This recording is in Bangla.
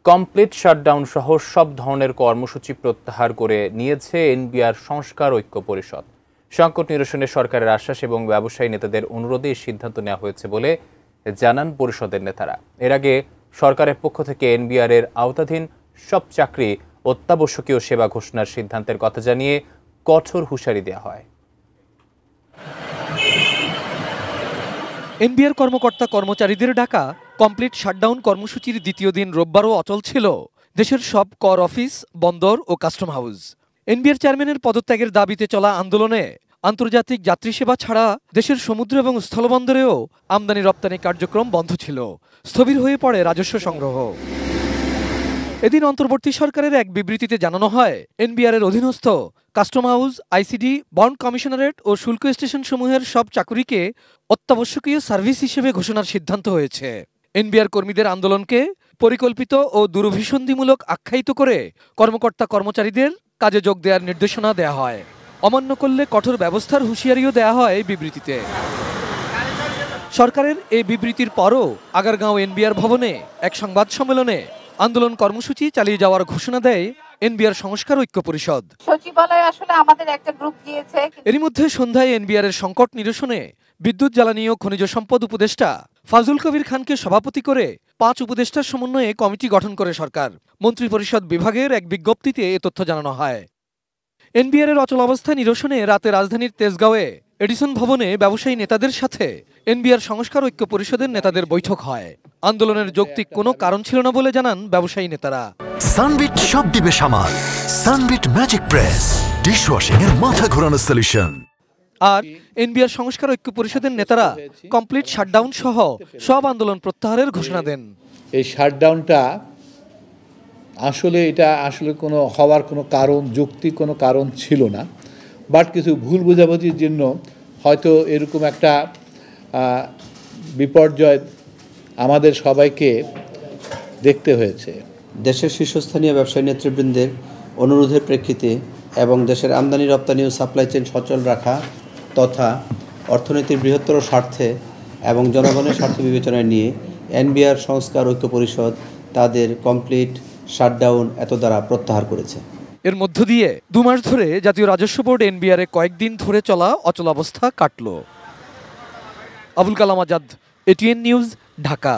কমপ্লিট শাটডাউন সহ সব ধরনের কর্মসূচি প্রত্যাহার করে নিয়েছে এনবিআর সংস্কার ঐক্য পরিষদ। সংকট নিরসনে সরকারের আশ্বাস এবং ব্যবসায়ী নেতাদের অনুরোধে এই সিদ্ধান্ত নেওয়া হয়েছে বলে জানান পরিষদের নেতারা। এর আগে সরকারের পক্ষ থেকে এনবিআর এর আওতাধীন সব চাকরি অত্যাবশ্যকীয় সেবা ঘোষণার সিদ্ধান্তের কথা জানিয়ে কঠোর হুঁশিয়ারি দেওয়া হয়। এনবিআর কর্মকর্তা কর্মচারীদের ডাকা কমপ্লিট শাটডাউন কর্মসূচির দ্বিতীয় দিন রোববারও অচল ছিল দেশের সব কর অফিস, বন্দর ও কাস্টম হাউস। এনবিআর চেয়ারম্যানের পদত্যাগের দাবিতে চলা আন্দোলনে আন্তর্জাতিক যাত্রী সেবা ছাড়া দেশের সমুদ্র এবং স্থলবন্দরেও আমদানি রপ্তানি কার্যক্রম বন্ধ ছিল। স্থবির হয়ে পড়ে রাজস্ব সংগ্রহ। এদিন অন্তর্বর্তী সরকারের এক বিবৃতিতে জানানো হয়, এনবিআর এর অধীনস্থ custom house, ICD, bond commissionerate ও শুল্ক স্টেশন সমূহের সব চাকুরিকে অত্যাবশ্যকীয় সার্ভিস হিসেবে ঘোষণার সিদ্ধান্ত হয়েছে। এনবিআর কর্মীদের আন্দোলনকে পরিকল্পিত ও দুরভিসন্ধিমূলক আখ্যায়িত করে কর্মকর্তা কর্মচারীদের কাজে যোগ দেওয়ার নির্দেশনা দেওয়া হয়। অমান্য করলে কঠোর ব্যবস্থার হুঁশিয়ারিও দেওয়া হয় বিবৃতিতে। সরকারের এই বিবৃতির পরও আগারগাঁও এনবিআর ভবনে এক সংবাদ সম্মেলনে আন্দোলন কর্মসূচি চালিয়ে যাওয়ার ঘোষণা দেয় এনবিআর সংস্কার ঐক্য পরিষদ। সচিবালয়ে আসলে আমাদের একটা গ্রুপ গিয়েছে। এরই মধ্যে সন্ধ্যায় এনবিআর এর সংকট নিরসনে বিদ্যুৎ, জ্বালানি ও খনিজ সম্পদ উপদেষ্টা ফাজুল কবির খানকে সভাপতি করে 5 উপদেষ্টার সমন্বয়ে কমিটি গঠন করে সরকার। মন্ত্রিপরিষদ বিভাগের এক বিজ্ঞপ্তিতে এ তথ্য জানানো হয়। এনবিআর এর অচল অবস্থা নিরসনে রাতে রাজধানীর তেজগাঁওয়ে এডিসন ভবনে ব্যবসায়ী নেতাদের সাথে এনবিআর সংস্কার ঐক্য পরিষদের নেতাদের বৈঠক হয়। আন্দোলনের যৌক্তিক কোনো কারণ ছিল না বলে জানান ব্যবসায়ী নেতারা। সানবিট সব দিবে সামাল। সানবিট ম্যাজিক প্রেস ডিশওয়াশিং এর মাথা ঘোরানো সলিউশন। আর এনবিআর সংস্কার ঐক্য পরিষদের নেতারা কমপ্লিট শাটডাউন সহ সব আন্দোলন প্রত্যাহারের ঘোষণা দেন। এই শাটডাউনটা এটা আসলে কোনো হওয়ার কোনো কারণ, যৌক্তিক কোনো কারণ ছিল না, বাট কিছু ভুল বোঝাবুঝির জন্য হয়তো এরকম একটা বিপর্যয় আমাদের সবাইকে দেখতে হয়েছে। দেশের শীর্ষস্থানীয় ব্যবসায়ী নেতৃবৃন্দের অনুরোধের প্রেক্ষিতে এবং দেশের আমদানি রপ্তানি ও সাপ্লাই চেইন সচল রাখা তথা অর্থনীতির বৃহত্তর স্বার্থে এবং জনগণের স্বার্থ বিবেচনায় নিয়ে এনবিআর সংস্কার ঐক্য পরিষদ তাদের কমপ্লিট শাটডাউন দ্বারা প্রত্যাহার করেছে। এর মধ্য দিয়ে 2 মাস ধরে জাতীয় রাজস্ব বোর্ড এনবিআর এ কয়েকদিন ধরে চলা অচল অবস্থা কাটল। Abul Kalam Azad, ATN news, Dhaka.